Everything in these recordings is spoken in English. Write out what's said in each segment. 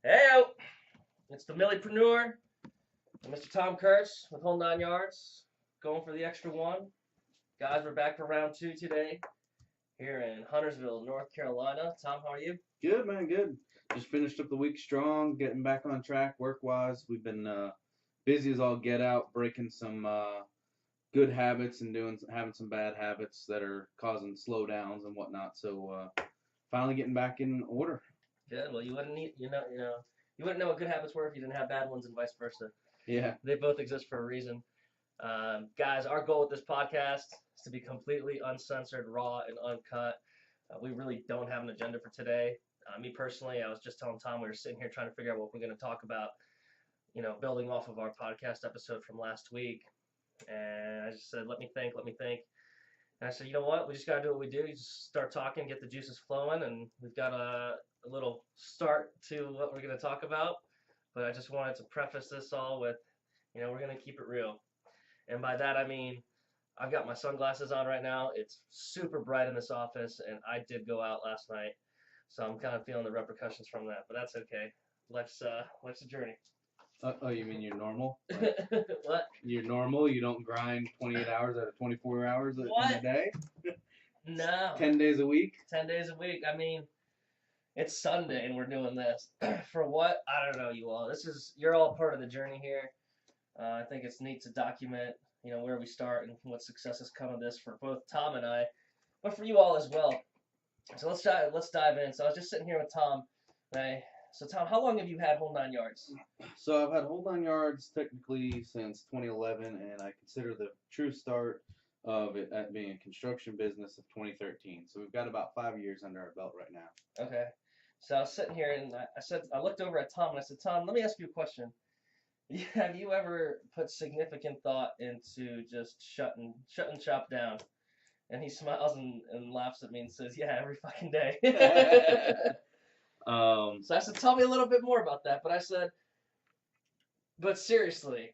Hey, it's the Millennial Mr. Tom Kurtz with Whole Nine Yards, going for the extra one. Guys, we're back for round two today here in Huntersville, North Carolina. Tom, how are you? Good, man, good. Just finished up the week strong, getting back on track work-wise. We've been busy as all get out, breaking some good habits and having some bad habits that are causing slowdowns and whatnot. So finally getting back in order. Good. Well, you wouldn't know what good habits were if you didn't have bad ones, and vice versa. Yeah. They both exist for a reason. Guys, our goal with this podcast is to be completely uncensored, raw, and uncut. We really don't have an agenda for today. Me personally, I was just telling Tom we were sitting here trying to figure out what we're going to talk about, building off of our podcast episode from last week. And I just said, let me think. And I said, you know what? We just got to do what we do. You just start talking, get the juices flowing, and we've got a little start to what we're going to talk about. But I just wanted to preface this all with, we're going to keep it real. And by that, I mean, I've got my sunglasses on right now. It's super bright in this office, and I did go out last night. So I'm kind of feeling the repercussions from that, but that's okay. Life's a journey. Oh, you mean you're normal? Like, What? you're normal? You don't grind 28 hours out of 24 hours in a day? No. 10 days a week? 10 days a week. I mean, it's Sunday and we're doing this. For what? I don't know, you all. You're all part of the journey here. I think it's neat to document, where we start and what successes come of this for both Tom and I, but for you all as well. So let's dive in. So I was just sitting here with Tom. So Tom, how long have you had Whole Nine Yards? So I've had Whole Nine Yards technically since 2011, and I consider the true start of it at being a construction business of 2013. So we've got about 5 years under our belt right now. Okay. So I was sitting here and I looked over at Tom and I said, Tom, let me ask you a question. Have you ever put significant thought into just shutting shop down? And he smiles and laughs at me and says, yeah, every fucking day. So I said, tell me a little bit more about that. But I said, but seriously,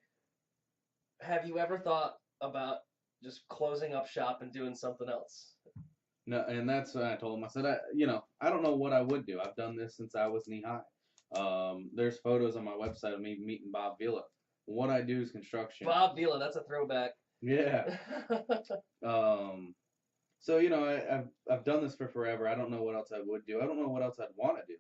have you ever thought about just closing up shop and doing something else? No, and that's what I told him. I said, I don't know what I would do. I've done this since I was knee high. There's photos on my website of me meeting Bob Vila. What I do is construction. Bob Vila, that's a throwback. Yeah. So I've done this for forever. I don't know what else I would do. I don't know what else I'd want to do.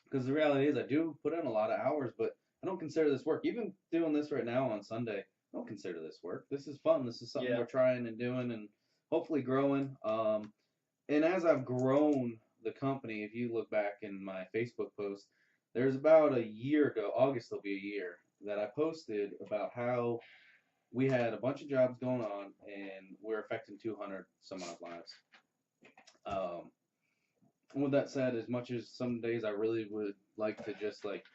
Because the reality is I do put in a lot of hours, but I don't consider this work. Even doing this right now on Sunday, I don't consider this work. This is fun. This is something we're trying and doing and hopefully growing. And as I've grown the company, if you look back in my Facebook post, there's about a year ago, August will be a year, that I posted about how we had a bunch of jobs going on and we're affecting 200 some odd lives. With that said, as much as some days I really would like to just like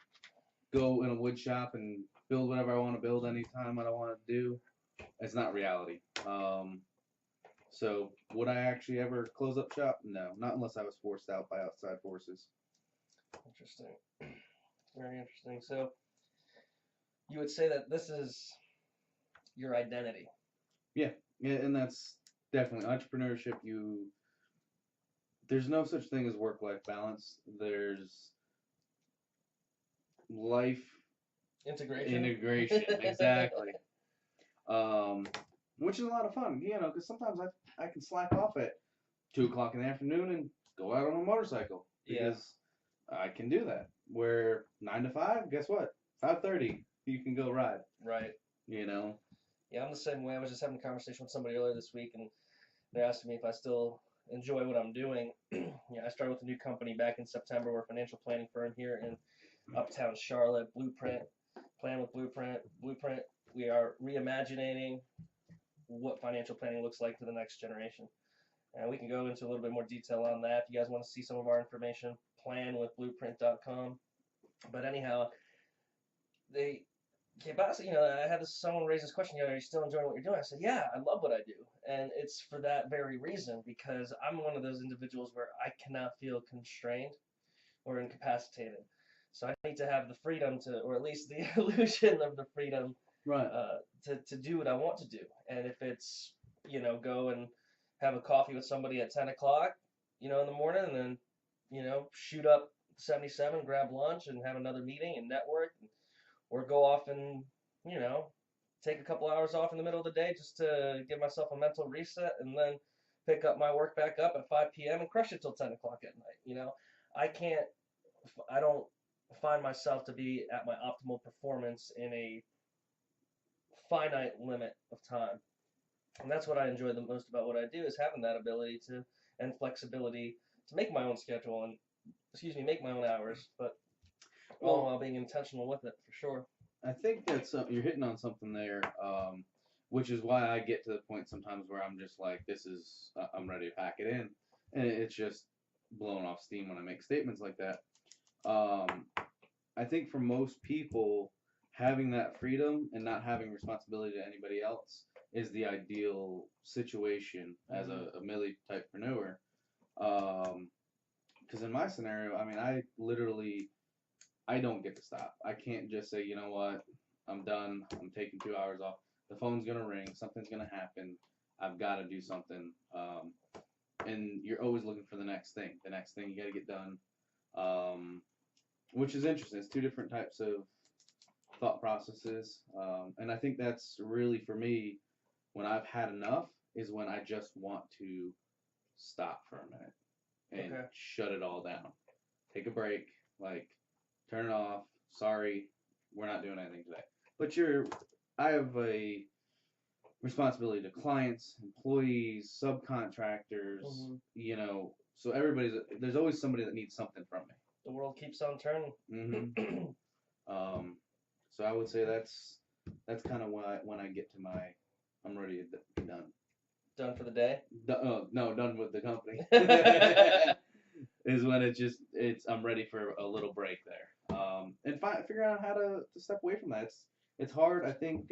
go in a wood shop and build whatever I want to build anytime I want to do, it's not reality. So would I actually ever close up shop? No, not unless I was forced out by outside forces. Interesting. Very interesting. So you would say that this is your identity. Yeah, and that's definitely entrepreneurship. There's no such thing as work-life balance. There's life integration, exactly. Which is a lot of fun, because sometimes I can slack off at 2:00 in the afternoon and go out on a motorcycle because I can do that. Where 9 to 5, guess what? 5:30, you can go ride. Right. Yeah, I'm the same way. I was just having a conversation with somebody earlier this week, and they're asking me if I still enjoy what I'm doing. I started with a new company back in September. We're a financial planning firm here in Uptown Charlotte. Plan with Blueprint. We are reimagining what financial planning looks like for the next generation. And we can go into a little bit more detail on that. If you guys want to see some of our information, planwithblueprint.com. But anyhow, I had someone raise this question, are you still enjoying what you're doing? I said, yeah, I love what I do. And it's for that very reason, because I'm one of those individuals where I cannot feel constrained or incapacitated. So I need to have the freedom or at least the illusion of the freedom, right, to do what I want to do. And if it's, go and have a coffee with somebody at 10 o'clock, in the morning, and then, shoot up 77, grab lunch and have another meeting and network, or go off and, take a couple hours off in the middle of the day just to give myself a mental reset, and then pick up my work back up at 5 p.m. and crush it till 10 o'clock at night. I can't, I don't find myself to be at my optimal performance in a finite limit of time. And that's what I enjoy the most about what I do, is having that ability to, and flexibility to make my own schedule and, make my own hours, but all while being intentional with it, for sure. I think that's you're hitting on something there, which is why I get to the point sometimes where I'm just like, I'm ready to pack it in, and it's just blowing off steam when I make statements like that. I think for most people, having that freedom and not having responsibility to anybody else is the ideal situation as a Millie typepreneur. Because in my scenario, I mean, I don't get to stop. I can't just say, you know what, I'm done. I'm taking 2 hours off. The phone's gonna ring. Something's gonna happen. I've got to do something. And you're always looking for the next thing. The next thing you got to get done. Which is interesting. It's two different types of thought processes. And I think that's really, for me, when I've had enough, is when I just want to stop for a minute and shut it all down. Take a break. Like, turn it off. Sorry, we're not doing anything today. But I have a responsibility to clients, employees, subcontractors, so there's always somebody that needs something from me. The world keeps on turning. So I would say that's kind of when I get to I'm ready to be done. Done for the day? No, done with the company. Is when I'm ready for a little break there. And figure out how to step away from that. It's hard. I think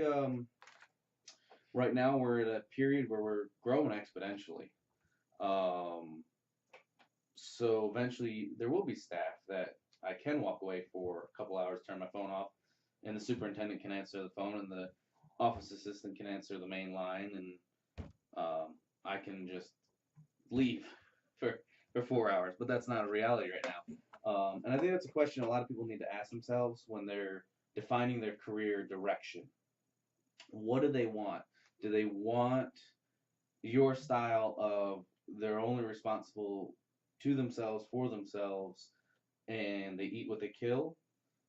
right now we're at a period where we're growing exponentially. So eventually there will be staff that I can walk away for a couple hours, turn my phone off, and the superintendent can answer the phone, and the office assistant can answer the main line, and I can just leave for 4 hours. But that's not a reality right now. And I think that's a question a lot of people need to ask themselves when they're defining their career direction. What do they want? Do they want your style of they're only responsible to themselves, for themselves, and they eat what they kill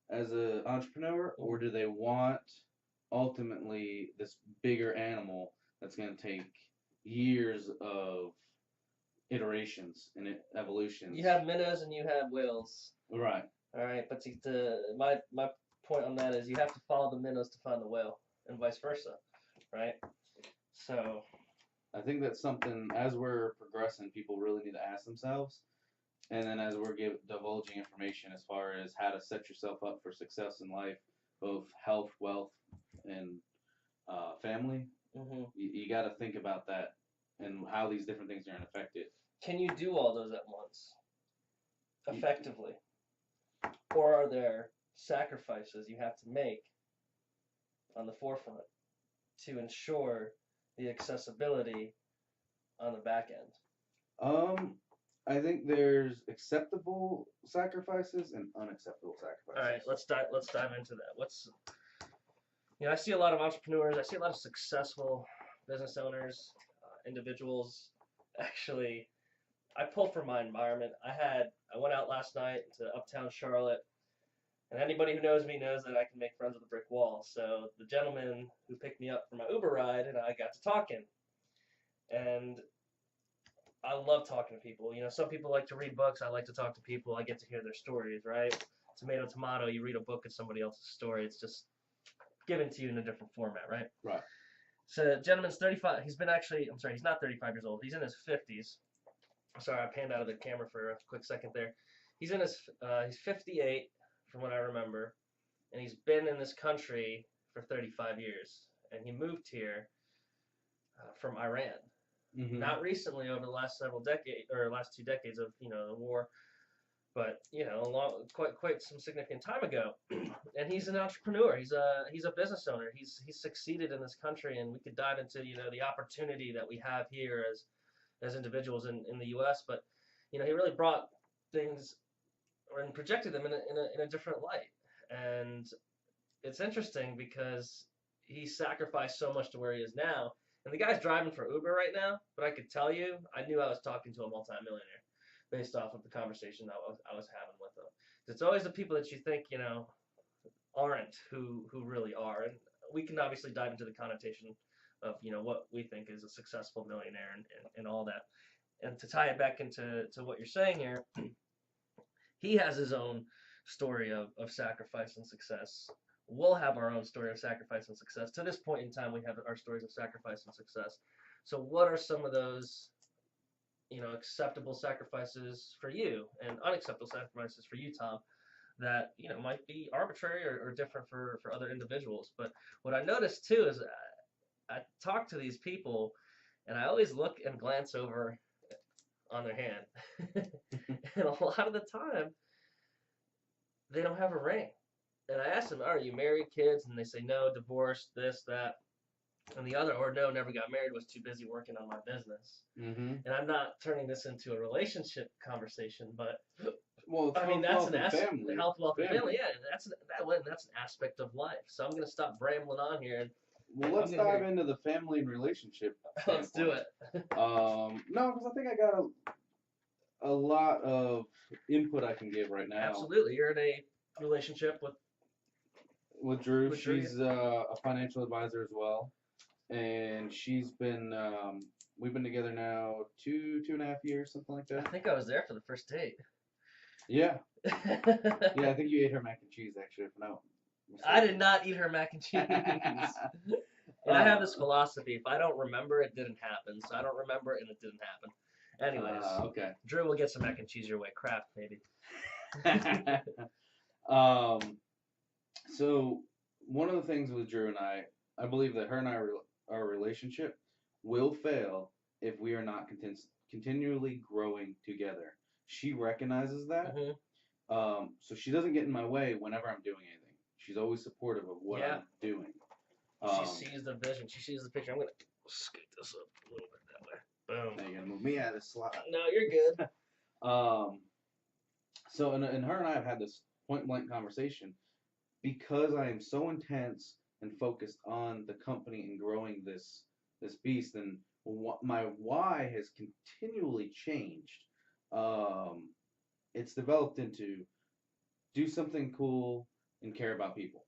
as an entrepreneur? Or do they want ultimately this bigger animal that's going to take years of iterations and evolutions? You have minnows and you have whales. Right. All right, but my point on that is you have to follow the minnows to find the whale, and vice versa, right? So I think that's something, as we're progressing, people really need to ask themselves. And then as we're divulging information as far as how to set yourself up for success in life, both health, wealth, and family, you got to think about that and how these different things are going to affect it. Can you do all those at once effectively? Or are there sacrifices you have to make on the forefront to ensure the accessibility on the back end? I think there's acceptable sacrifices and unacceptable sacrifices. All right, let's dive into that. I see a lot of entrepreneurs. I see a lot of successful business owners, individuals. Actually, I pull from my environment. I went out last night to uptown Charlotte, and anybody who knows me knows that I can make friends with a brick wall. So the gentleman who picked me up for my Uber ride and I got to talking, and I love talking to people. Some people like to read books. I like to talk to people. I get to hear their stories, right? Tomato, tomato. You read a book of somebody else's story. It's just given to you in a different format, right? Right. So the gentleman's 35. He's not 35 years old. He's in his 50s. Sorry, I panned out of the camera for a quick second there. He's 58 from what I remember, and he's been in this country for 35 years. And he moved here from Iran. Not recently, over the last last 2 decades of the war, but quite some significant time ago. And he's an entrepreneur. He's a business owner. He's succeeded in this country, and we could dive into the opportunity that we have here as individuals in the U.S. But he really brought things and projected them in a different light. And it's interesting because he sacrificed so much to where he is now. And the guy's driving for Uber right now, but I could tell you, I knew I was talking to a multimillionaire based off of the conversation that I was having with him. It's always the people that you think, aren't who really are. And we can obviously dive into the connotation of, what we think is a successful millionaire and all that. And to tie it back into what you're saying here, he has his own story of sacrifice and success. We'll have our own story of sacrifice and success. To this point in time, we have our stories of sacrifice and success. So, what are some of those, acceptable sacrifices for you and unacceptable sacrifices for you, Tom, that might be arbitrary or different for other individuals? But what I noticed too is I talk to these people, and I always look and glance over on their hand, and a lot of the time they don't have a ring. And I asked them, "Are you married, kids?" And they say, "No, divorced, this, that, and the other," or "No, never got married, was too busy working on my business." Mm-hmm. And I'm not turning this into a relationship conversation, but Well, I mean that's an aspect, family. health, wealth, and Family. family. Yeah, that's an aspect of life. So I'm gonna stop rambling on here. Well, let's dive into the family and relationship. Let's do it. No, because I think I got a lot of input I can give right now. Absolutely, you're in a relationship With Drew. With Drew, She's a financial advisor as well, and she's been we've been together now 2.5 years, something like I that. think I was there for the first date. Yeah, yeah. I think you ate her mac and cheese actually. If not I did not eat her mac and cheese. And I have this philosophy: if I don't remember, it didn't happen. So I don't remember it, and it didn't happen. Anyways, okay. Drew will get some mac and cheese your way. Kraft, maybe. So one of the things with Drew and I believe that her and our relationship will fail if we are not continually growing together. She recognizes that, so she doesn't get in my way whenever I'm doing anything. She's always supportive of what I'm doing. She sees the vision. She sees the picture. I'm gonna scoot this up a little bit that way. Boom. Now you're gonna move me out of this slot. No, you're good. So and her and I have had this point blank conversation because I am so intense and focused on the company and growing this beast, and my why has continually changed. It's developed into do something cool and care about people,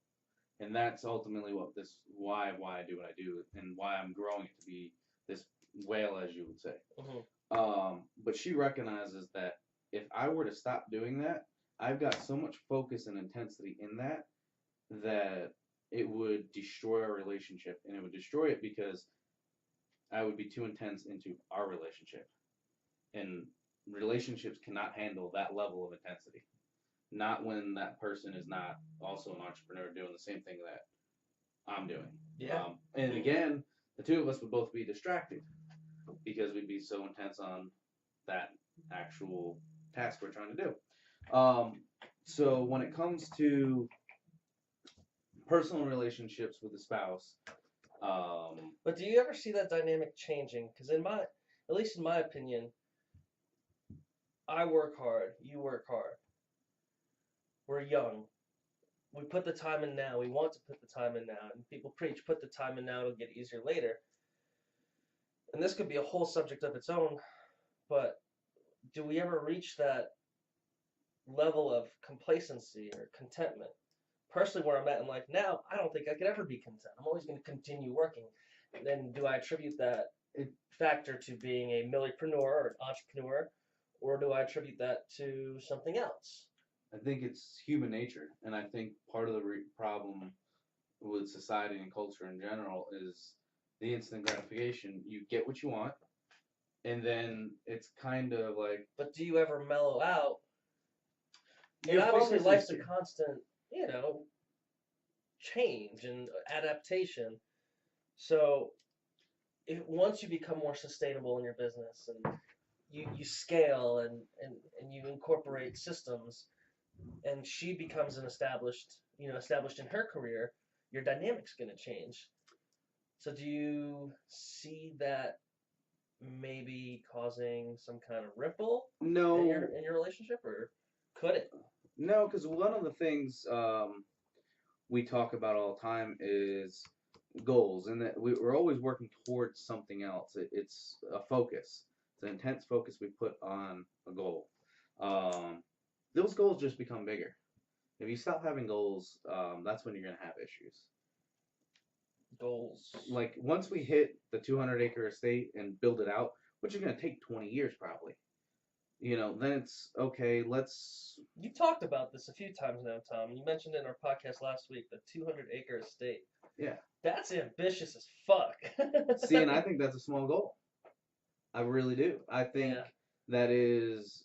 and that's ultimately why I do what I do and why I'm growing it to be this whale, as you would say. But she recognizes that if I were to stop doing that, I've got so much focus and intensity in that it would destroy our relationship, and it would destroy it because I would be too intense into our relationship, and relationships cannot handle that level of intensity. Not when that person is not also an entrepreneur doing the same thing that I'm doing. Yeah. And again, the two of us would both be distracted because we'd be so intense on that actual task we're trying to do. So when it comes to personal relationships with the spouse, but do you ever see that dynamic changing? Because at least in my opinion, I work hard, you work hard. We're young. We put the time in now. We want to put the time in now. And people preach, put the time in now, it'll get easier later. And this could be a whole subject of its own, but do we ever reach that level of complacency or contentment? Personally, where I'm at in life now, I don't think I could ever be content. I'm always going to continue working. And then do I attribute that factor to being a millipreneur or an entrepreneur, or do I attribute that to something else? I think it's human nature, and I think part of the problem with society and culture in general is the instant gratification. You get what you want, and then it's kind of like. But do you ever mellow out? And obviously, life's a constant, change and adaptation. So, once you become more sustainable in your business and you scale and you incorporate systems, and she becomes an established in her career, your dynamic's going to change. So do you see that maybe causing some kind of ripple No. in your relationship, or could it? No, because one of the things we talk about all the time is goals, and that we're always working towards something else. It's a focus. It's an intense focus we put on a goal. Um, those goals just become bigger. If you stop having goals, that's when you're gonna have issues. Goals. Like once we hit the 200-acre estate and build it out, which is gonna take 20 years probably. Then it's okay. Let's You've talked about this a few times now, Tom. You mentioned it in our podcast last week, the 200-acre estate. yeah. That's ambitious as fuck. See, and I think that's a small goal. I really do. I think Yeah. that is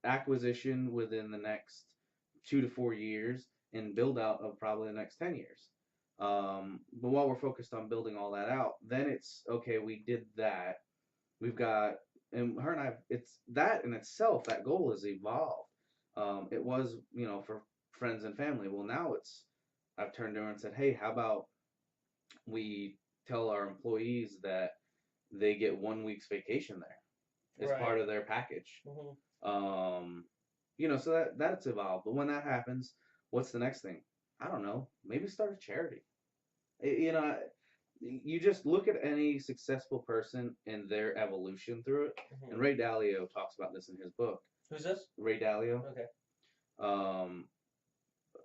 acquisition within the next 2 to 4 years and build out of probably the next 10 years. But while we're focused on building all that out, then it's okay, we did that. We've got, and her and I, it's that in itself, that goal has evolved. It was, for friends and family. Well, now I've turned to her and said, hey, how about we tell our employees that they get 1 week's vacation there as Right. part of their package. So that's evolved. But when that happens, what's the next thing? I don't know. Maybe start a charity. You just look at any successful person and their evolution through it. And Ray Dalio talks about this in his book. Who's this? Ray Dalio. Okay.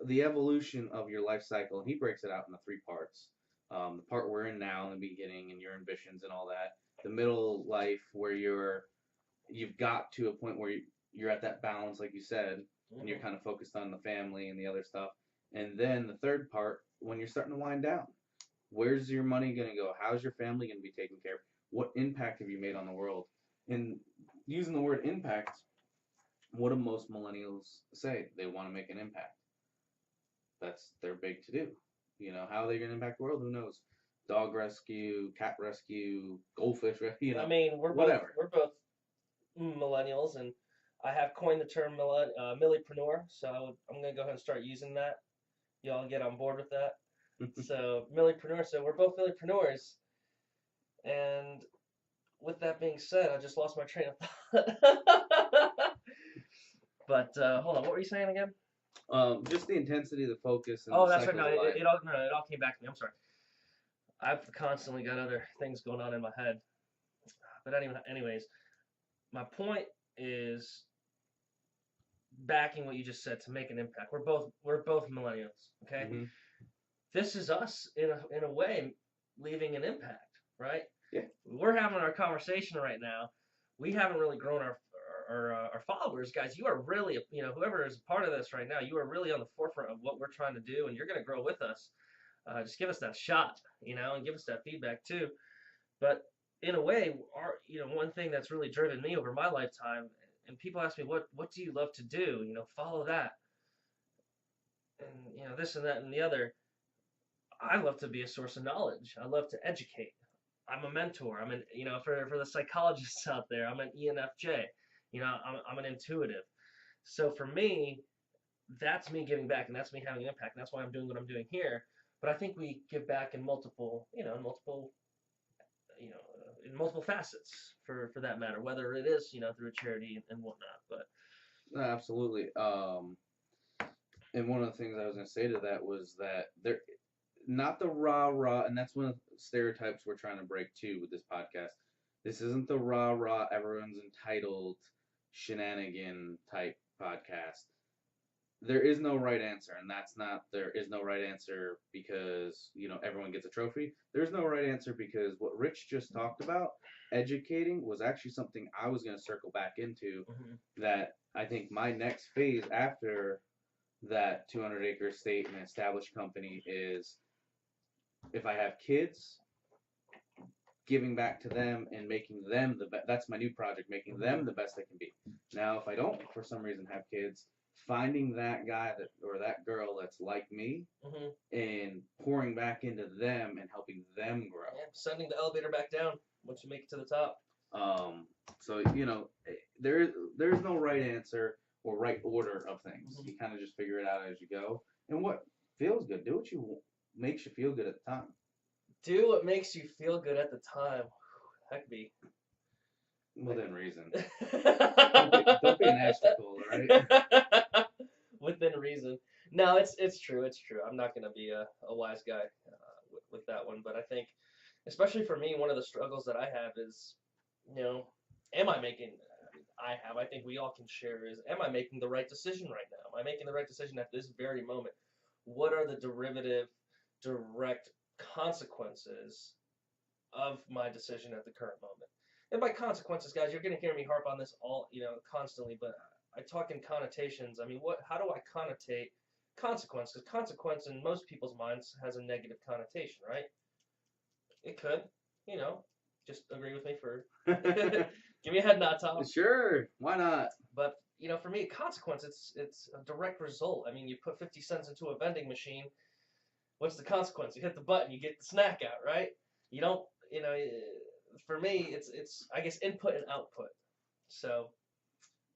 The evolution of your life cycle, and he breaks it out into 3 parts. The part we're in now in the beginning and your ambitions and all that. The middle life where you've got to a point where you're at that balance, like you said, and you're kind of focused on the family and the other stuff. And then the third part, when you're starting to wind down, where's your money going to go? How's your family going to be taken care of? What impact have you made on the world? And using the word impact, what do most millennials say? They want to make an impact. That's their big to do. How are they going to impact the world? Who knows? Dog rescue, cat rescue, goldfish rescue. I mean, we're whatever. both millennials, and I have coined the term millepreneur, so I'm gonna go ahead and start using that. Y'all get on board with that? So millepreneur. So we're both millepreneurs, and with that being said, I just lost my train of thought. But hold on, what were you saying again? Just the intensity, the focus. And Oh, the that's right. cycle No, of life. it all came back to me. I'm sorry. I've constantly got other things going on in my head. But anyways, my point is backing what you just said to make an impact. We're both millennials, okay? Mhm. This is us in a way leaving an impact, right? Yeah. We're having our conversation right now. We haven't really grown our followers, guys. You are really, whoever is part of this right now, you are really on the forefront of what we're trying to do, and you're going to grow with us. Just give us that shot, and give us that feedback too. But in a way, one thing that's really driven me over my lifetime, and people ask me, what do you love to do? Follow that. And, this and that and the other. I love to be a source of knowledge. I love to educate. I'm a mentor. For the psychologists out there, I'm an ENFJ. I'm an intuitive. So for me, that's me giving back, and that's me having an impact. And that's why I'm doing what I'm doing here. But I think we give back in multiple facets for that matter, whether it is, through a charity and whatnot. But No, absolutely. And one of the things I was going to say to that was that they're not the rah, and that's one of the stereotypes we're trying to break too with this podcast. This isn't the rah, everyone's entitled shenanigan type podcast. There is no right answer, and there is no right answer because, everyone gets a trophy. There's no right answer because what Rich just talked about, educating, was actually something I was going to circle back into. That I think my next phase after that 200-acre estate and established company is, if I have kids, giving back to them and making them the best. That's my new project, making them the best they can be. Now, if I don't, for some reason, have kids, finding that guy or that girl that's like me and pouring back into them and helping them grow. Yeah, sending the elevator back down once you make it to the top. So there's no right answer or right order of things. You kind of just figure it out as you go. And what feels good, do what makes you feel good at the time. Do what makes you feel good at the time. Heck be. Within reason. Don't be an asshole, all right? within reason. No, it's true. It's true. I'm not gonna be a wise guy with that one, but I think, especially for me, one of the struggles that I have is, am I making? I think we all can share is, am I making the right decision right now? Am I making the right decision at this very moment? What are the direct consequences of my decision at the current moment? And by consequences, guys, you're going to hear me harp on this all, constantly, but I talk in connotations. I mean, how do I connotate consequence? Because consequence in most people's minds has a negative connotation, right? It could, you know, just agree with me for, give me a head nod, Tom. Sure, why not? But, for me, consequence, it's a direct result. I mean, you put 50 cents into a vending machine, what's the consequence? You hit the button, you get the snack out, right? You don't, for me, it's I guess input and output. So,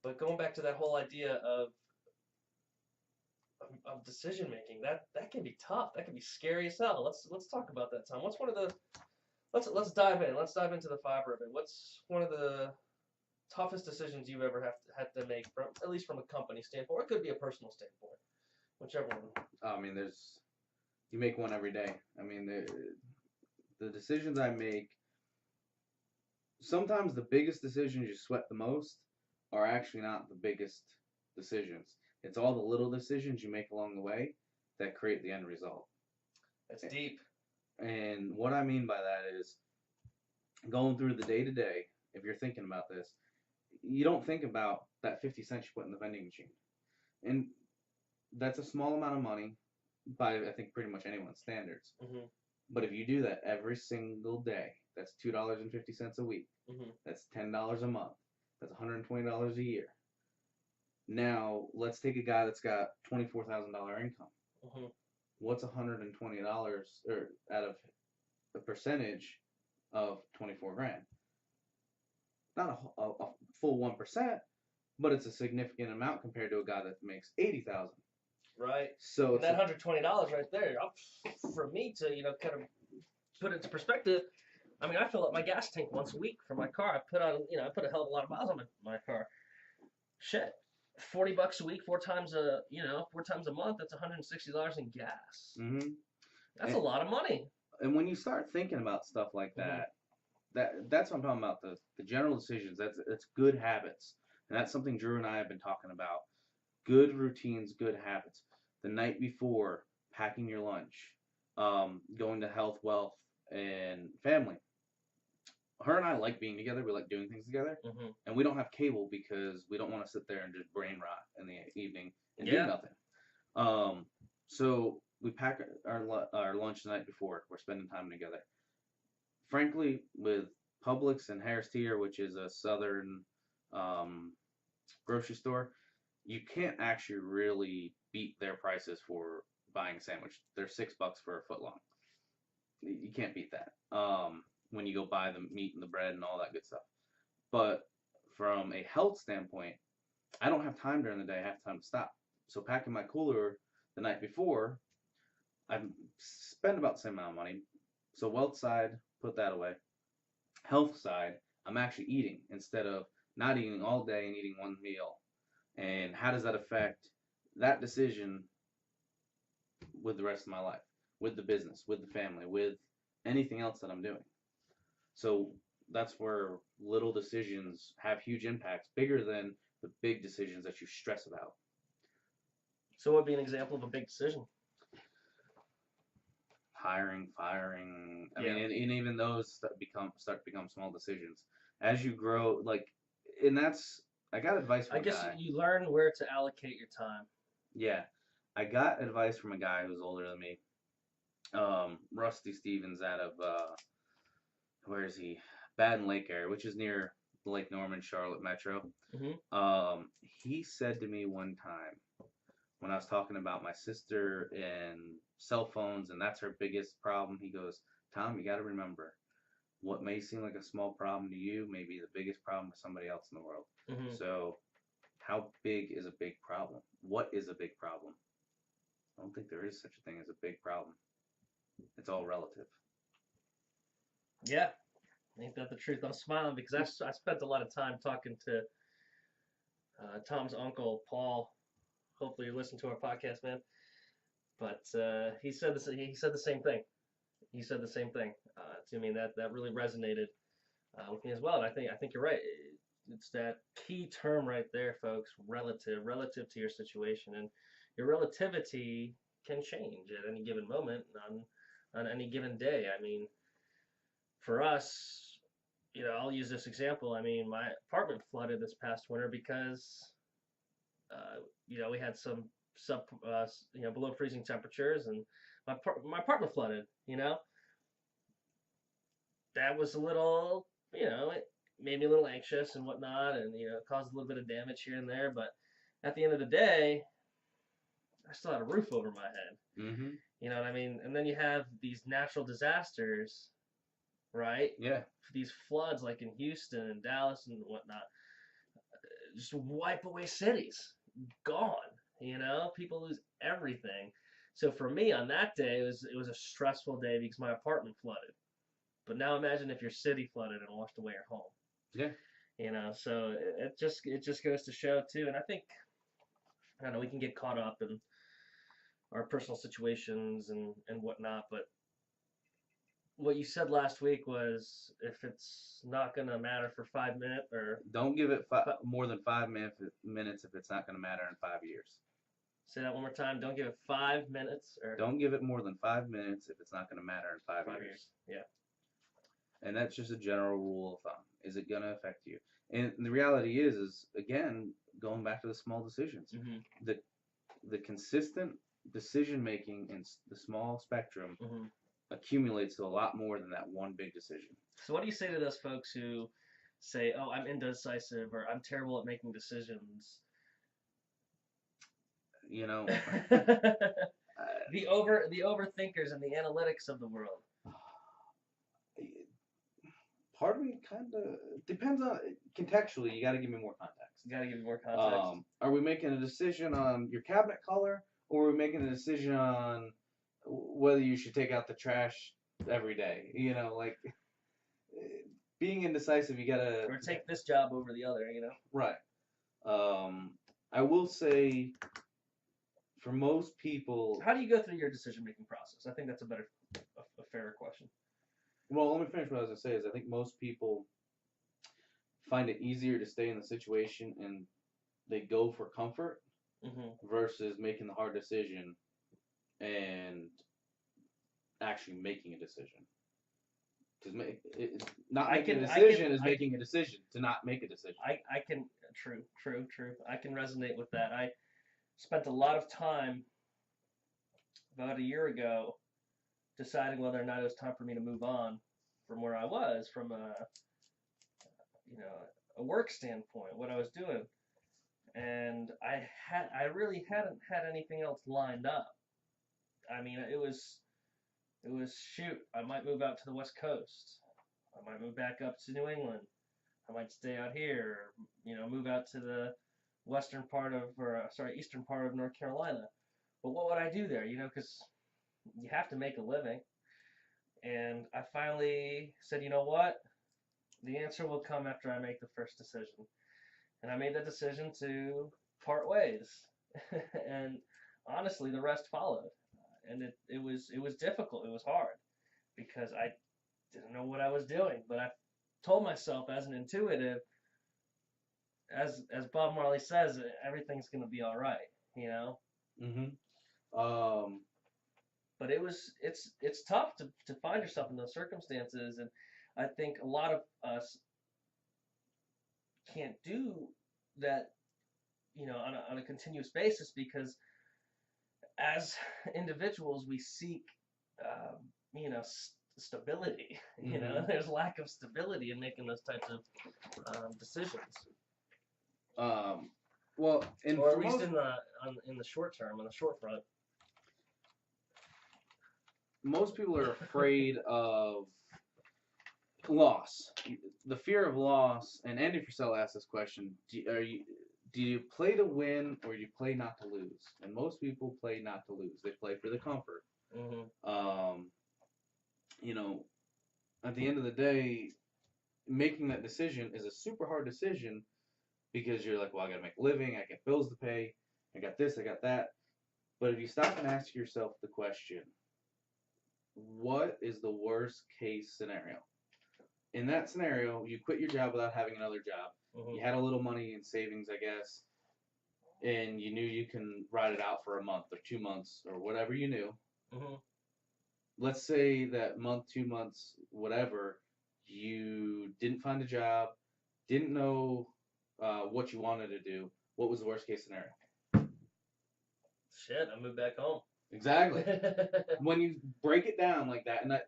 but going back to that whole idea of decision making, that can be tough. That can be scary as hell. Let's talk about that, Tom. What's one of the let's dive in. Let's dive into the fiber of it. What's one of the toughest decisions you've ever had to make, from at least from a company standpoint, or it could be a personal standpoint, whichever one. I mean, you make one every day. I mean, the decisions I make, sometimes the biggest decisions you sweat the most are actually not the biggest decisions. It's all the little decisions you make along the way that create the end result. That's deep. And what I mean by that is, going through the day to day, if you're thinking about this, you don't think about that 50 cents you put in the vending machine. And that's a small amount of money by, I think, pretty much anyone's standards. Mm-hmm. But if you do that every single day, that's $2.50 a week. Mm-hmm. That's $10 a month. That's $120 a year. Now, let's take a guy that's got $24,000 income. Mm-hmm. What's $120 or out of the percentage of 24 grand? Not a full 1%, but it's a significant amount compared to a guy that makes 80,000. Right. So and that $120 right there, for me to kind of put it into perspective. I mean, I fill up my gas tank once a week for my car. I put a hell of a lot of miles on my car. Shit, $40 a week, four times a month. That's $160 in gas. Mm-hmm. That's a lot of money. And when you start thinking about stuff like that, that's what I'm talking about. The general decisions. That's good habits, and that's something Drew and I have been talking about. Good routines, good habits. The night before, packing your lunch, going to health, wealth, and family. Her and I like being together. We like doing things together, and we don't have cable because we don't want to sit there and just brain rot in the evening and do nothing. So we pack our lunch the night before. We're spending time together. Frankly, with Publix and Harris Teeter, which is a southern grocery store, you can't actually really beat their prices for buying a sandwich. They're $6 for a foot long. You can't beat that. When you go buy the meat and the bread and all that good stuff. But from a health standpoint, I don't have time during the day. I have time to stop. So packing my cooler the night before, I spend about the same amount of money. So wealth side, put that away. Health side, I'm actually eating instead of not eating all day and eating one meal. And how does that affect that decision with the rest of my life, with the business, with the family, with anything else that I'm doing? So that's where little decisions have huge impacts, bigger than the big decisions that you stress about. So what would be an example of a big decision? Hiring, firing. I mean, and even those start to become small decisions as you grow. And that's, I got advice from a guy. I guess you learn where to allocate your time. Yeah, I got advice from a guy who's older than me. Rusty Stevens out of where is he? Baden Lake area, which is near the Lake Norman, Charlotte Metro. Mm-hmm. He said to me one time when I was talking about my sister and cell phones, and that's her biggest problem. He goes, Tom, you got to remember, what may seem like a small problem to you may be the biggest problem to somebody else in the world. Mm-hmm. So how big is a big problem? What is a big problem? I don't think there is such a thing as a big problem. It's all relative. Yeah, ain't that the truth? I'm smiling because I spent a lot of time talking to Tom's uncle, Paul, hopefully you listen to our podcast, man. But he said this. He said the same thing. He said the same thing to me. That really resonated with me as well. And I think you're right. It's that key term right there, folks. Relative to your situation, and your relativity can change at any given moment on any given day. I mean, for us, I'll use this example. I mean, my apartment flooded this past winter because we had some below freezing temperatures, and my apartment flooded. That was a little, it made me a little anxious and whatnot, and caused a little bit of damage here and there. But at the end of the day, I still had a roof over my head. Mm-hmm. You know what I mean? And then you have these natural disasters, right? Yeah. These floods, like in Houston and Dallas and whatnot, just wipe away cities, gone. People lose everything. So for me, on that day, it was a stressful day because my apartment flooded. But now imagine if your city flooded and washed away your home. Yeah. So it just goes to show too. And I don't know, we can get caught up in our personal situations and whatnot. But what you said last week was, if it's not gonna matter for 5 minutes, or Don't give it more than 5 minutes if it's not going to matter in 5 years. say that one more time. Don't give it 5 minutes, or Don't give it more than 5 minutes if it's not going to matter in 5 years. Yeah. And that's just a general rule of thumb. Is it going to affect you? And the reality is again, going back to the small decisions, Mm-hmm. the consistent decision making in the small spectrum Mm-hmm. accumulates to a lot more than that one big decision. So what do you say to those folks who say, "Oh, I'm indecisive," or "I'm terrible at making decisions"? The overthinkers and the analytics of the world. Part of me kind of depends on contextually. You got to give me more context. You gotta give me more context. Are we making a decision on your cabinet color, or are we making a decision on whether you should take out the trash every day? Being indecisive, you gotta Or take this job over the other. Right. I will say, for most people, How do you go through your decision-making process? I think that's a fairer question. well, let me finish what I was gonna say. Is I think most people find it easier to stay in the situation and they go for comfort Mm-hmm. versus making the hard decision and actually making a decision. Because not making a decision is making a decision to not make a decision. I can true. I can resonate with that. I spent a lot of time about a year ago deciding whether or not it was time for me to move on from where I was, from a work standpoint, what I was doing. And I really hadn't had anything else lined up. I mean, it was shoot, I might move out to the West Coast. I might move back up to New England. I might stay out here, or, move out to the eastern part of North Carolina. But what would I do there? Because you have to make a living. And I finally said, you know what? The answer will come after I make the first decision. And I made the decision to part ways. And honestly, the rest followed. And it was difficult. It was hard because I didn't know what I was doing. But I told myself, as an intuitive, as Bob Marley says, everything's gonna be all right. Mm-hmm. But it's tough to find yourself in those circumstances, and I think a lot of us can't do that, on a continuous basis, because as individuals we seek, stability. Mm-hmm. There's lack of stability in making those types of decisions. Well, or at least in the short term, on the short front. Most people are afraid of loss, the fear of loss. And Andy Frisell asked this question: do you play to win, or do you play not to lose? And most people play not to lose. They play for the comfort. Mm-hmm. At the end of the day, making that decision is a super hard decision because you're like, well, I gotta make a living, I got bills to pay. I got this, I got that. But if you stop and ask yourself the question, what is the worst case scenario? In that scenario, you quit your job without having another job. Mm-hmm. You had a little money in savings, I guess, and you knew you can ride it out for a month or 2 months or whatever you knew. Mm-hmm. Let's say that month, 2 months, whatever, you didn't find a job, didn't know what you wanted to do. What was the worst case scenario? Shit, I moved back home. Exactly. When you break it down like that, and that,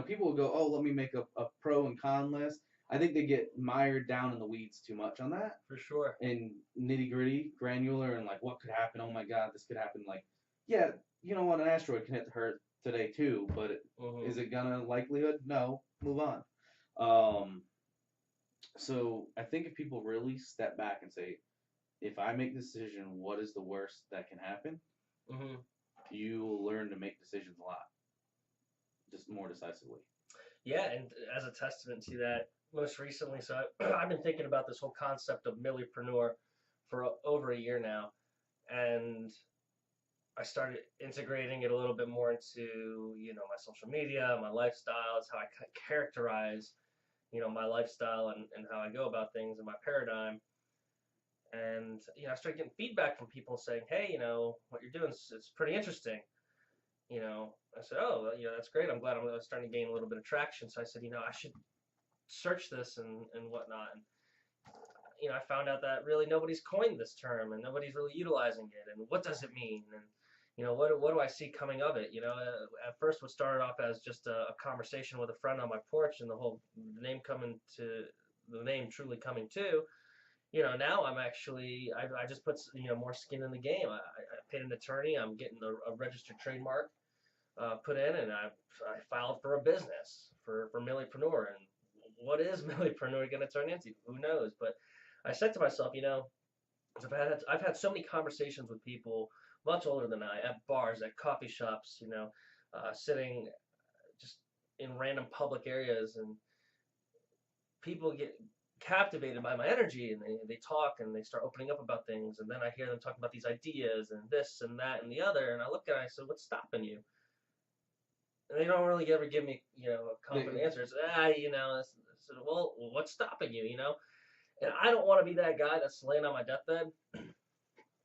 people will go, oh, let me make a pro and con list. I think they get mired down in the weeds too much on that. For sure. And nitty gritty, granular, and like what could happen. Oh my God, this could happen. Like, yeah, you know what, an asteroid can hit the Earth today too, but is it gonna likelihood? No. Move on. So I think if people really step back and say, if I make this decision, what is the worst that can happen? Mm-hmm. You will learn to make decisions a lot, just more decisively. Yeah, and as a testament to that, most recently, so I've been thinking about this whole concept of Millennialpreneur for over a year now, and I started integrating it a little bit more into, my social media, my lifestyle. It's how I characterize, my lifestyle and how I go about things and my paradigm. And, I started getting feedback from people saying, hey, what you're doing is pretty interesting. I said, oh, well, that's great. I'm glad I'm starting to gain a little bit of traction. So I said, I should search this and whatnot. And, I found out that really nobody's coined this term and nobody's really utilizing it. And what does it mean? And, what do I see coming of it? At first what started off as just a conversation with a friend on my porch and the name truly coming to, now I'm actually, I just put, more skin in the game. I paid an attorney. I'm getting a registered trademark put in, and I filed for a business for Millennialpreneur. And what is Millennialpreneur going to turn into? Who knows? But I said to myself, I've had so many conversations with people much older than I, at bars, at coffee shops, sitting just in random public areas, and people get captivated by my energy, and they talk and they start opening up about things, and then I hear them talking about these ideas and this and that and the other, and I look at it and I said, what's stopping you? And they don't really ever give me, a confident answer. It's, I said, well, what's stopping you, And I don't want to be that guy that's laying on my deathbed,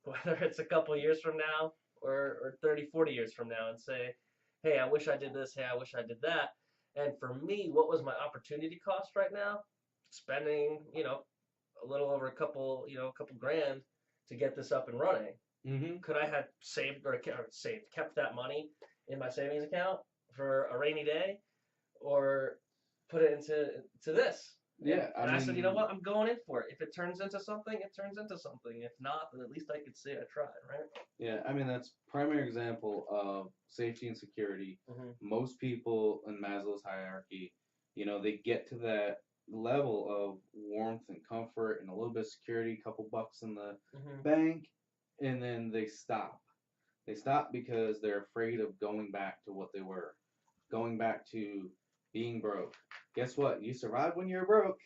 whether it's a couple years from now or 30, 40 years from now, and say, hey, I wish I did this, hey, I wish I did that. And for me, what was my opportunity cost right now? Spending, a little over a couple grand to get this up and running. Mm-hmm. Could I have kept that money in my savings account for a rainy day, or put it into this? Yeah, and I said, you know what, I'm going in for it. If it turns into something, it turns into something. If not, then at least I could say I tried, right? Yeah, that's primary example of safety and security. Mm-hmm. Most people in Maslow's hierarchy, they get to that level of warmth and comfort and a little bit of security, a couple bucks in the bank, and then they stop. They stop because they're afraid of going back to what they were, going back to being broke. Guess what? You survive when you're broke.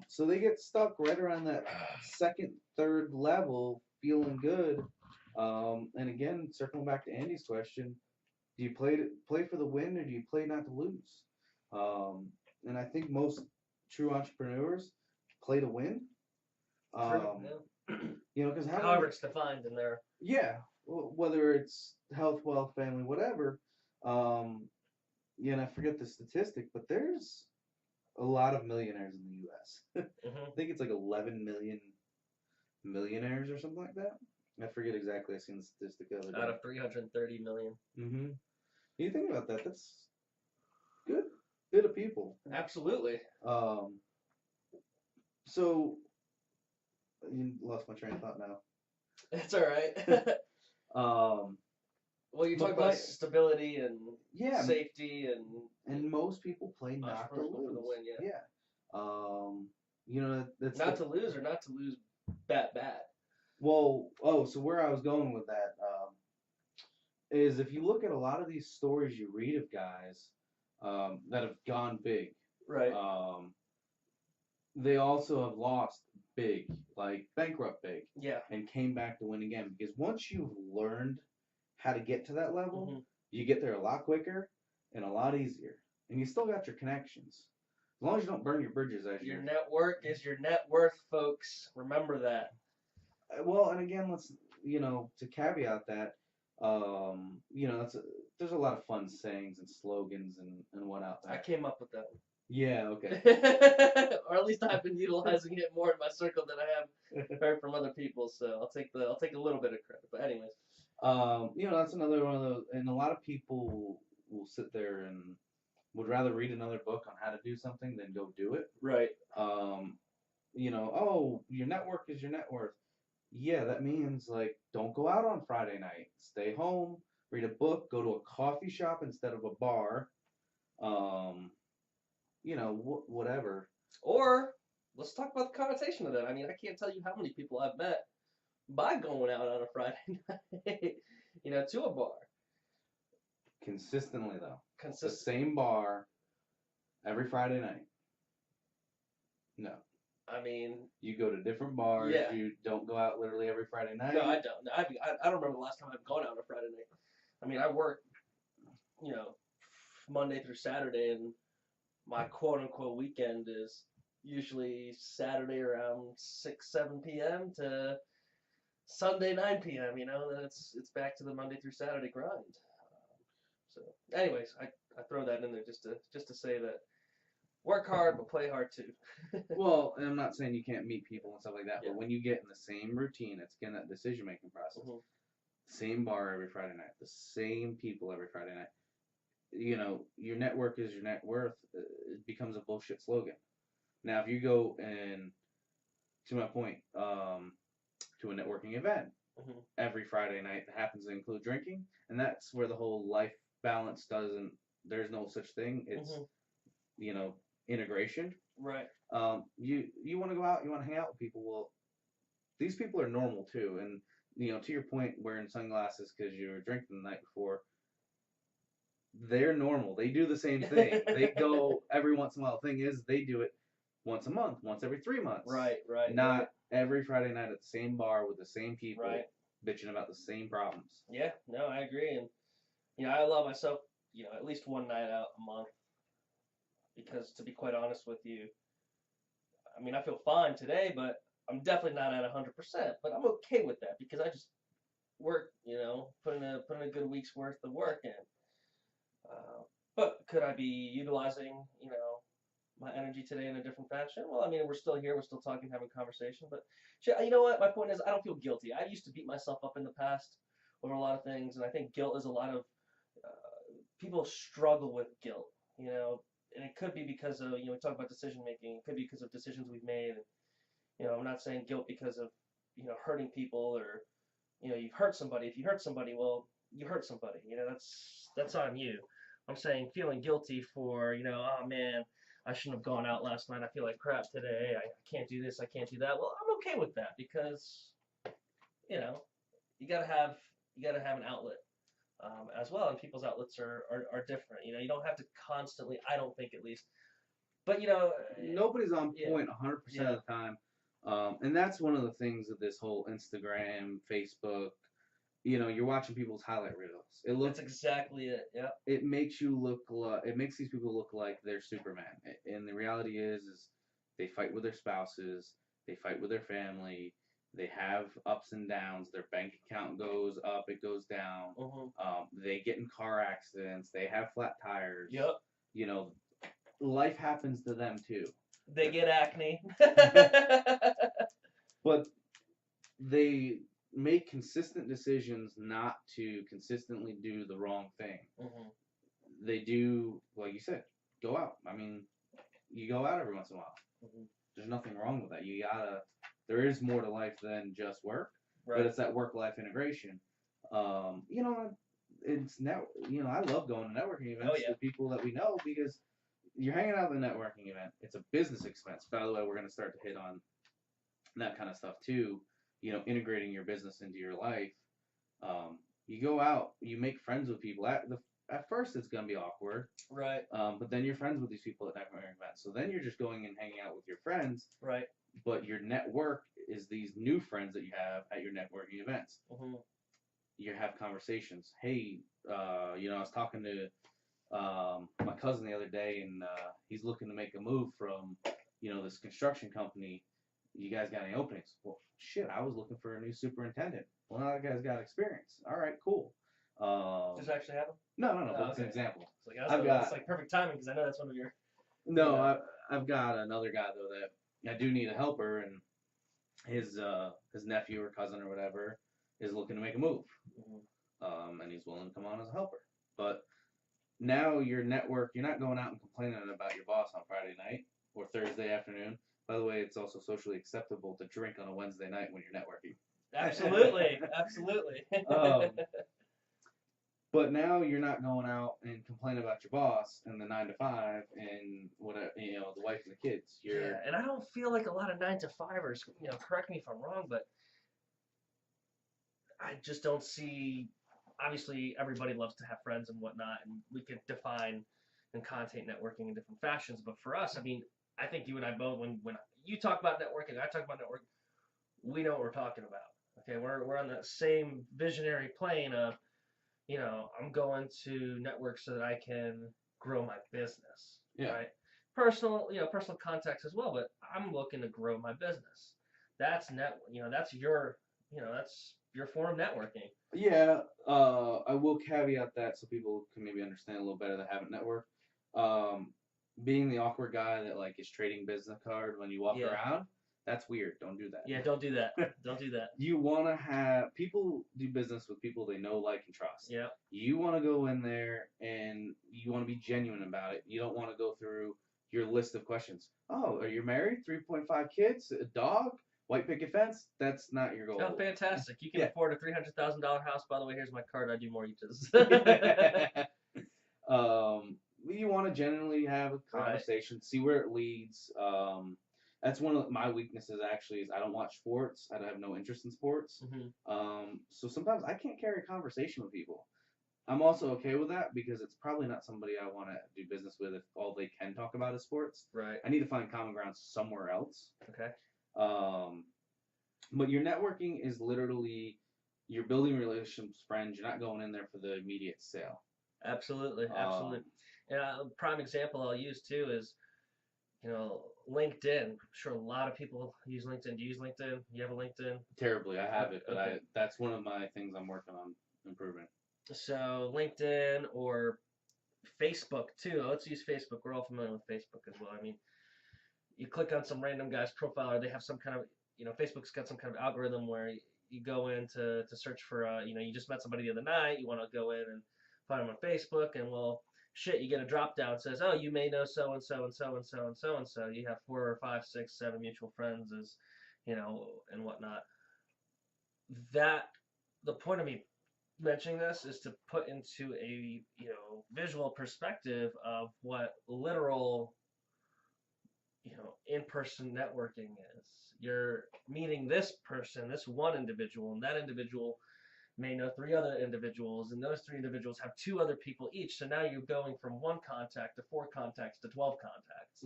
So they get stuck right around that second, third level, feeling good. And again, circling back to Andy's question, do you play for the win, or do you play not to lose? And I think most true entrepreneurs play to win. Because however it's defined in there. Yeah, whether it's health, wealth, family, whatever. And I forget the statistic, but there's a lot of millionaires in the U.S. I think it's like 11 million millionaires or something like that. I forget exactly. I seen the statistic the other day. Out of 330 million. Mm-hmm. You think about that? That's good bit of people. Absolutely. So you lost my train of thought now. It's all right. Well, you talk about stability and safety and most people play not to lose. For the win, That's not to lose or not to lose bad. Well, so where I was going with that is if you look at a lot of these stories you read of guys that have gone big, right? They also have lost big, like bankrupt big, Yeah. and came back to win again. Because once you've learned how to get to that level, Mm-hmm. you get there a lot quicker and a lot easier. And you still got your connections. As long as you don't burn your bridges as Your you're. network is your net worth, folks. Remember that. Well, and again, let's, to caveat that, there's a lot of fun sayings and slogans and what out I there. came up with that one. Yeah, okay. Or at least I've been utilizing it more in my circle than I have heard from other people. So I'll take a little bit of credit. But anyways. That's another one of those, and a lot of people will sit there and would rather read another book on how to do something than go do it. Right. Oh, your network is your net worth. Yeah, that means like don't go out on Friday night. Stay home, read a book, go to a coffee shop instead of a bar. Um, whatever. Or let's talk about the connotation of that. I mean, I can't tell you how many people I've met by going out on a Friday night, to a bar. Consistently though. Consistent. The same bar every Friday night. No. I mean, you go to different bars. Yeah. You don't go out literally every Friday night. No, I don't. I don't remember the last time I've gone out on a Friday night. I mean, I work, Monday through Saturday, and my quote unquote weekend is usually Saturday around 6, 7 p.m. to Sunday 9 p.m. Then it's back to the Monday through Saturday grind. So, anyways, I throw that in there just to say that work hard but play hard too. Well, and I'm not saying you can't meet people and stuff like that, Yeah. but when you get in the same routine, it's again that decision making process. Mm-hmm. Same bar every Friday night, the same people every Friday night. Your network is your net worth. It becomes a bullshit slogan. Now, if you go and, to my point, to a networking event Mm-hmm. every Friday night that happens to include drinking, and that's where the whole life balance doesn't. There's no such thing. It's Mm-hmm. Integration. Right. You want to go out, you want to hang out with people. Well, these people are normal too, and to your point, wearing sunglasses because you were drinking the night before. They're normal. They do the same thing. They go every once in a while. The thing is, they do it once a month, once every 3 months. Right. Not every Friday night at the same bar with the same people, Right. bitching about the same problems. Yeah. No, I agree, and I allow myself, at least one night out a month, because to be quite honest with you, I mean, I feel fine today, but I'm definitely not at 100%. But I'm okay with that because I just work, put in a good week's worth of work in. But could I be utilizing, my energy today in a different fashion? Well, I mean, we're still here, we're still talking, having conversation. But you know what? My point is, I don't feel guilty. I used to beat myself up in the past over a lot of things, and I think guilt is a lot of people struggle with guilt, and it could be because of, we talk about decision making. It could be because of decisions we've made. And, I'm not saying guilt because of, hurting people or, you've hurt somebody. If you hurt somebody, well, you hurt somebody. That's on you. I'm saying feeling guilty for, oh man, I shouldn't have gone out last night. I feel like crap today. I can't do this. I can't do that. Well, I'm okay with that because, you gotta have an outlet as well, and people's outlets are different. You don't have to constantly. I don't think, at least, but nobody's on point 100% Yeah. of the time, and that's one of the things of this whole Instagram, Facebook. You're watching people's highlight reels. That's exactly it. Yeah. It makes you look like, it makes these people look like they're Superman. And the reality is they fight with their spouses, they fight with their family, they have ups and downs. Their bank account goes up, it goes down. Mm-hmm. They get in car accidents, they have flat tires. Yep. Life happens to them too. They get acne. But they make consistent decisions not to consistently do the wrong thing. Mm-hmm. They do, like you said, go out. I mean, you go out every once in a while. Mm-hmm. There's nothing wrong with that. There is more to life than just work, right. But it's that work-life integration. It's I love going to networking events with people that we know because you're hanging out at the networking event. It's a business expense. By the way, we're going to start to hit on that kind of stuff too. Integrating your business into your life. You go out, you make friends with people. at first it's gonna be awkward. Right. But then you're friends with these people at networking events. So then you're just going and hanging out with your friends. Right. But your network is these new friends that you have at your networking events. Mm-hmm. You have conversations. Hey, I was talking to my cousin the other day, and he's looking to make a move from, this construction company. You guys got any openings? Well, shit, I was looking for a new superintendent. Well, now that guy's got experience. All right, cool. Does this actually happen? No, but Oh, it's an okay. example. It's like, that's like perfect timing because I know that's one of your. No, Yeah. I've got another guy though that I do need a helper, and his nephew or cousin or whatever is looking to make a move, and he's willing to come on as a helper. But now your network, you're not going out and complaining about your boss on Friday night or Thursday afternoon. By the way, it's also socially acceptable to drink on a Wednesday night when you're networking. Absolutely, absolutely. But now you're not going out and complaining about your boss and the 9 to 5 and whatever, the wife and the kids. Yeah, and I don't feel like a lot of 9 to 5ers. Correct me if I'm wrong, but I just don't see. Obviously, everybody loves to have friends and whatnot, and we could define and connotate networking in different fashions. But for us, I mean, I think you and I both, when you talk about networking, I talk about networking, we know what we're talking about. Okay, we're on the same visionary plane of, I'm going to network so that I can grow my business. Yeah. Right. Personal contacts as well, but I'm looking to grow my business. That's that's your, that's your form of networking. Yeah, I will caveat that so people can maybe understand a little better that haven't networked. Being the awkward guy that like is trading business card when you walk around, that's weird. Don't do that. Yeah, don't do that. Don't do that. You want to have people do business with people they know, like, and trust. Yeah. You want to go in there and you want to be genuine about it. You don't want to go through your list of questions. Oh, are you married? 3.5 kids? A dog? White picket fence? That's not your goal. Oh, fantastic. You can afford a $300,000 house. By the way, here's my card. I do mortgages. You want to genuinely have a conversation, see where it leads. That's one of my weaknesses, actually, is I don't watch sports. I have no interest in sports. So sometimes I can't carry a conversation with people. I'm also okay with that because it's probably not somebody I want to do business with if all they can talk about is sports. Right. I need to find common ground somewhere else. Okay. But your networking is literally you're building relationships, friends. You're not going in there for the immediate sale. Absolutely. And a prime example I'll use too is, LinkedIn. I'm sure a lot of people use LinkedIn. Do you use LinkedIn? You have a LinkedIn? Terribly, I have it, but that's one of my things I'm working on improving. So LinkedIn or Facebook too. Let's use Facebook. We're all familiar with Facebook as well. I mean, you click on some random guy's profile, or they have some kind of, Facebook's got some kind of algorithm where you go in to search for, you just met somebody the other night. You want to go in and find them on Facebook, and you get a drop down that says, oh, you may know so and so and so and so and so and so. You have 4 or 5, 6, 7 mutual friends, and whatnot. The point of me mentioning this is to put into a visual perspective of what literal in-person networking is. You're meeting this person, this one individual, and that individual may know 3 other individuals, and those 3 individuals have 2 other people each. So now you're going from 1 contact to 4 contacts to 12 contacts.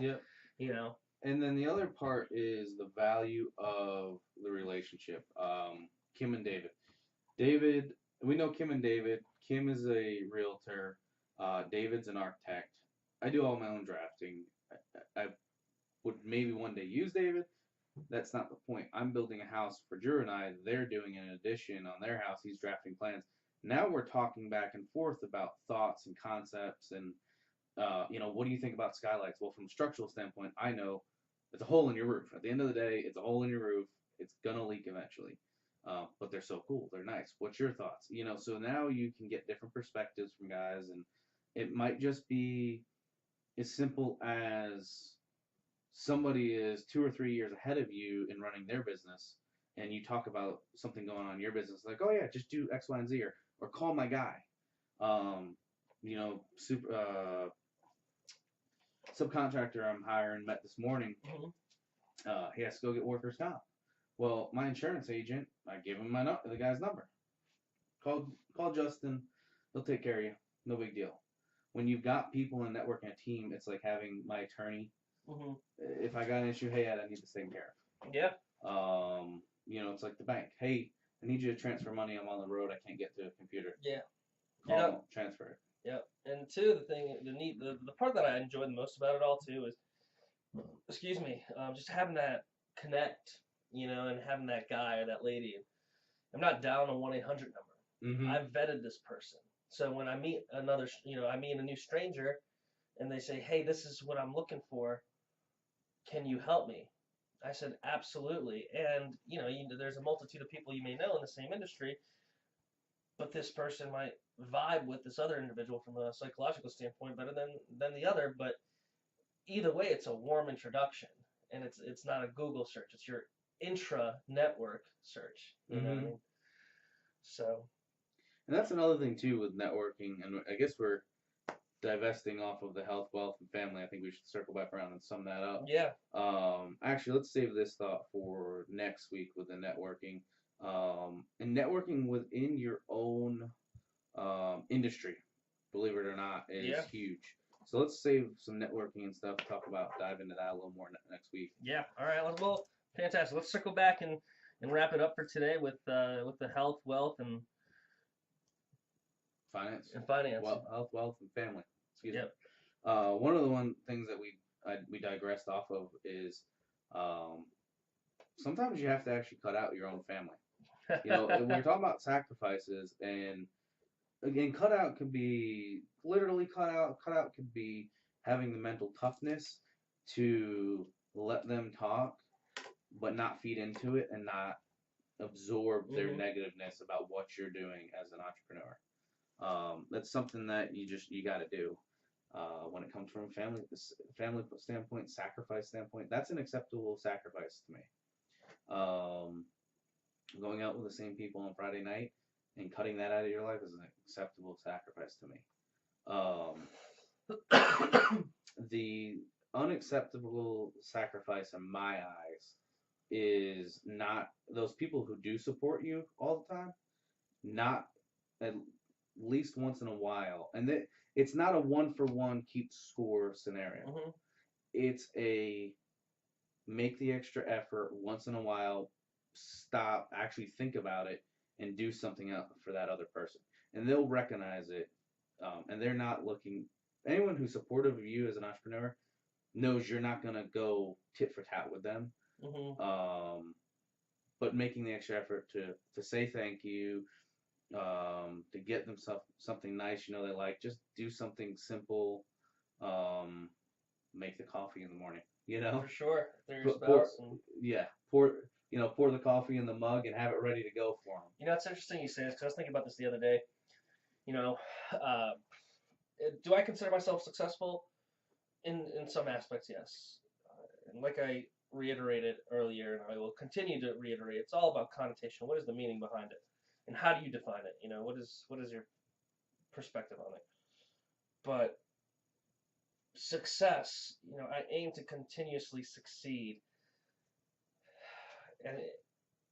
Yeah. And then the other part is the value of the relationship. Kim and David. David, we know Kim and David. Kim is a realtor. David's an architect. I do all my own drafting. I would maybe one day use David. That's not the point. I'm building a house for Drew and I. They're doing an addition on their house. He's drafting plans. Now we're talking back and forth about thoughts and concepts and, what do you think about skylights? Well, from a structural standpoint, I know it's a hole in your roof. At the end of the day, it's a hole in your roof. It's going to leak eventually. But they're so cool. They're nice. What's your thoughts? So now you can get different perspectives from guys, and it might just be as simple as somebody is 2 or 3 years ahead of you in running their business, and you talk about something going on in your business, like, oh yeah, just do X, Y, and Z, or call my guy. Subcontractor I'm hiring met this morning. He has to go get workers' comp. Well, my insurance agent, I gave him the guy's number. Call Justin. He'll take care of you. no big deal. When you've got people in networking a team, it's like having my attorney. Mm-hmm. If I got an issue, hey, Ed, I need this taken care of. Yeah. It's like the bank. Hey, I need you to transfer money. I'm on the road. I can't get to a computer. Yeah. Call them, transfer it. Yeah. And two, the part that I enjoy the most about it all too is, just having that connect, and having that guy or that lady. I'm not down a 1-800 number. Mm-hmm. I've vetted this person. So when I meet a new stranger, and they say, "Hey, this is what I'm looking for. Can you help me?" I said, "Absolutely." And there's a multitude of people you may know in the same industry, but this person might vibe with this other individual from a psychological standpoint better than the other. But either way, it's a warm introduction, and it's not a Google search. It's your intra-network search. You know what I mean? So. And that's another thing too with networking, and I guess we're divesting off of the health, wealth, and family. I think we should circle back around and sum that up. Yeah. Actually, let's save this thought for next week with the networking. And networking within your own industry, believe it or not, is huge. So let's save some networking and stuff. Dive into that a little more next week. Yeah. All right. Well, fantastic. Let's circle back and wrap it up for today with the health, wealth, and finance. Health, wealth, and family. Excuse me. One of the things that we digressed off of is sometimes you have to actually cut out your own family. When you're talking about sacrifices, and again, cut out could be literally cut out. Cut out could be having the mental toughness to let them talk, but not feed into it and not absorb their negativeness about what you're doing as an entrepreneur. That's something that you got to do. When it comes from a family standpoint, sacrifice standpoint, that's an acceptable sacrifice to me. Going out with the same people on Friday night and cutting that out of your life is an acceptable sacrifice to me. The unacceptable sacrifice in my eyes is not those people who do support you all the time, not at least once in a while. And it's not a 1-for-1 keep score scenario. It's a make the extra effort once in a while, stop, actually think about it, and do something else for that other person. And they'll recognize it. And they're not looking. Anyone who's supportive of you as an entrepreneur knows you're not going to go tit for tat with them. But making the extra effort to say thank you, to get them something nice they like, just do something simple, make the coffee in the morning, For sure. They're your spouse. Pour the coffee in the mug and have it ready to go for them. It's interesting you say this because I was thinking about this the other day. Do I consider myself successful? In some aspects, yes. And like I reiterated earlier, and I will continue to reiterate, it's all about connotation. What is the meaning behind it? And how do you define it? What is your perspective on it? But success, I aim to continuously succeed. And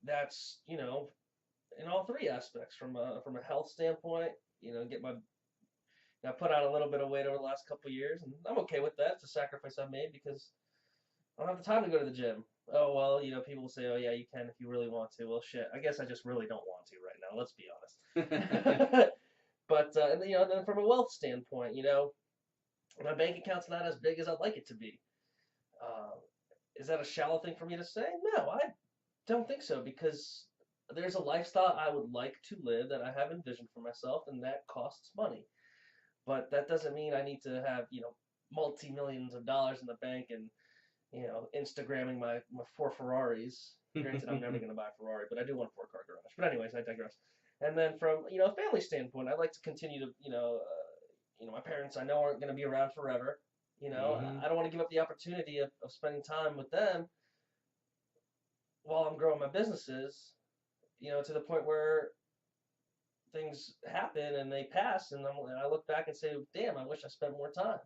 that's, in all three aspects, from a health standpoint, I put on a little bit of weight over the last couple of years, and I'm okay with that. It's a sacrifice I've made because I don't have the time to go to the gym. Oh, well, people will say, oh, yeah, you can if you really want to. Well, shit, I guess I just really don't want to right now. Let's be honest. But, then from a wealth standpoint, my bank account's not as big as I'd like it to be. Is that a shallow thing for me to say? No, I don't think so, because there's a lifestyle I would like to live that I have envisioned for myself, and that costs money. But that doesn't mean I need to have, multi-millions of dollars in the bank and, Instagramming my 4 Ferraris. Granted, I'm never going to buy a Ferrari, but I do want a 4-car garage. But anyways, I digress. And then from, a family standpoint, I'd like to continue to, my parents I know aren't going to be around forever. I don't want to give up the opportunity of spending time with them while I'm growing my businesses, to the point where things happen and they pass, and I look back and say, damn, I wish I spent more time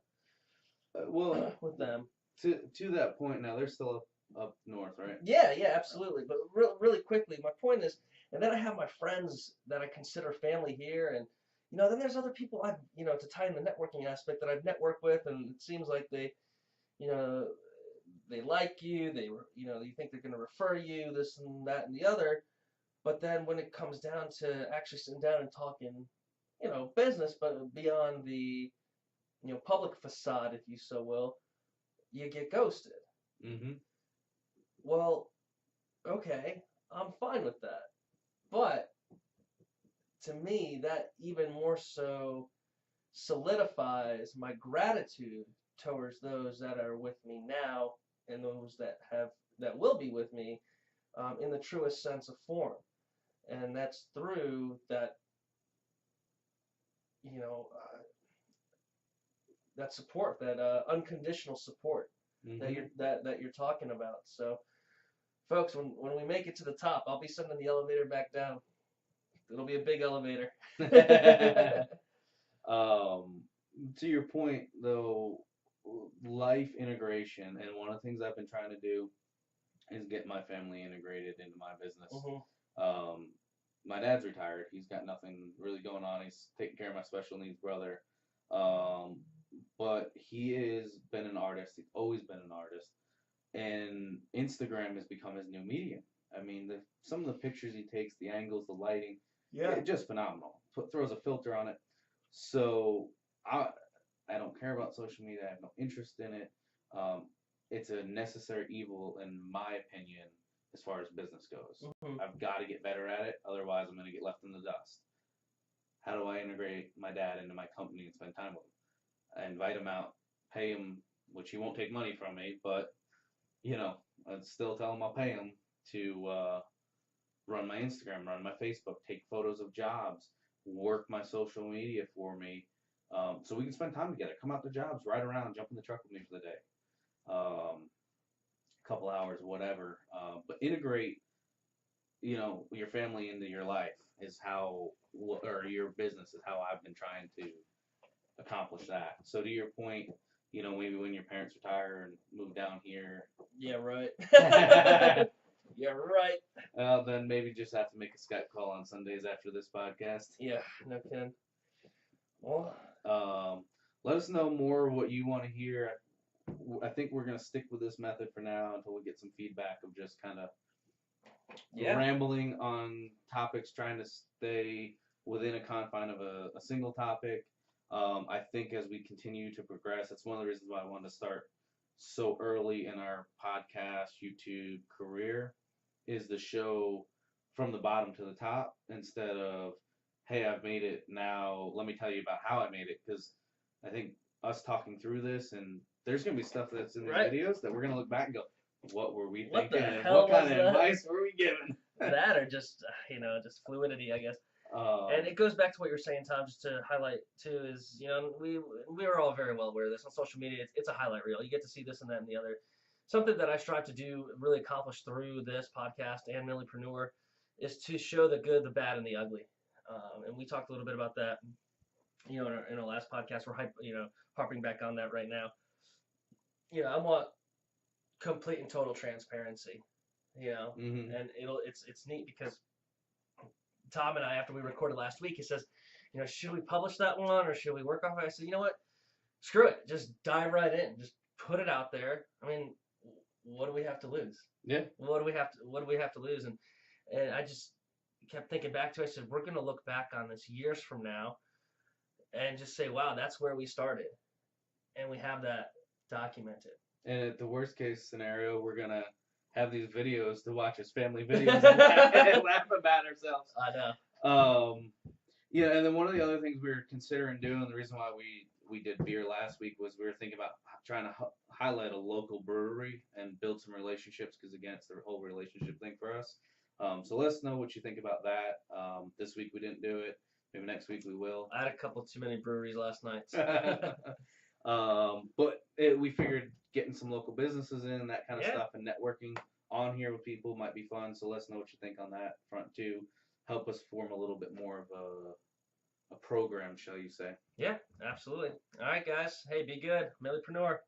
with them. To that point, now they're still up north, right? Yeah, absolutely. But really quickly, my point is, and then I have my friends that I consider family here, and then there's other people I've, to tie in the networking aspect that I've networked with, and it seems like they, you know, they like you, they think they're going to refer you, this and that and the other. But then when it comes down to actually sitting down and talking, business, but beyond the, public facade, if you so will, you get ghosted. Mm-hmm. Well, okay, I'm fine with that. But to me, that even more so solidifies my gratitude towards those that are with me now and those that will be with me in the truest sense of form. And that's through that, you know, uh, that support, that unconditional support that Mm-hmm. you're talking about. So, folks, when we make it to the top, I'll be sending the elevator back down. It'll be a big elevator. Um, to your point though, life integration, and one of the things I've been trying to do is get my family integrated into my business. Mhm. Um, my dad's retired. He's got nothing really going on. He's taking care of my special needs brother. Um, but he has been an artist. He's always been an artist, and Instagram has become his new medium. I mean, some of the pictures he takes, the angles, the lighting, Yeah. just phenomenal. Throws a filter on it. So I don't care about social media. I have no interest in it. Um, it's a necessary evil, in my opinion, as far as business goes. Mhm. I've got to get better at it. Otherwise, I'm going to get left in the dust. How do I integrate my dad into my company and spend time with him? I invite him out, pay him, which he won't take money from me, but I'd still tell him I'll pay him to run my Instagram, run my Facebook, take photos of jobs, work my social media for me, so we can spend time together. Come out to jobs, ride around, jump in the truck with me for the day, a couple hours, whatever. But integrate, your family into your life is how, or your business is how I've been trying to accomplish that. So to your point, maybe when your parents retire and move down here, Yeah, right. Yeah, right. then maybe just have to make a Skype call on Sundays after this podcast. Yeah, no kidding. Well, Let us know more what you want to hear. I think we're going to stick with this method for now until we get some feedback of just kind of yeah, rambling on topics, trying to stay within a confine of a single topic. I think as we continue to progress, that's one of the reasons why I wanted to start so early in our podcast, YouTube career, is the show from the bottom to the top instead of, hey, I've made it, now let me tell you about how I made it. Because I think us talking through this, and there's going to be stuff that's in these right. videos that we're going to look back and go, what were we What the thinking? And hell what kind was of that? advice were we given? That or just just fluidity, I guess. And it goes back to what you were saying, Tom. Just to highlight too is we are all very well aware of this on social media. It's a highlight reel. You get to see this and that and the other. Something that I strive to do, really accomplish through this podcast and Millennialpreneur, is to show the good, the bad, and the ugly. And we talked a little bit about that, in our last podcast. We're harping back on that right now. I want complete and total transparency. Mm-hmm. And it's neat because Tom and I, after we recorded last week, he says, should we publish that one or should we work off it? I said, you know what? Screw it. Just dive right in. Just put it out there. I mean, what do we have to lose? Yeah. What do we have to lose? And I just kept thinking back to it. I said, we're gonna look back on this years from now and just say, wow, that's where we started. And we have that documented. And at the worst case scenario, we're gonna have these videos to watch as family videos and laugh about ourselves. I know. Yeah, and then one of the other things we were considering doing, the reason why we did beer last week, was we were thinking about trying to highlight a local brewery and build some relationships, because again, it's the whole relationship thing for us. So let us know what you think about that. This week we didn't do it. Maybe next week we will. I had a couple too many breweries last night. But we figured getting some local businesses in, that kind of stuff, and networking on here with people might be fun. So let us know what you think on that front too. Help us form a little bit more of a program, shall you say. Yeah, absolutely. All right, guys. Hey, be good. Millennialpreneur.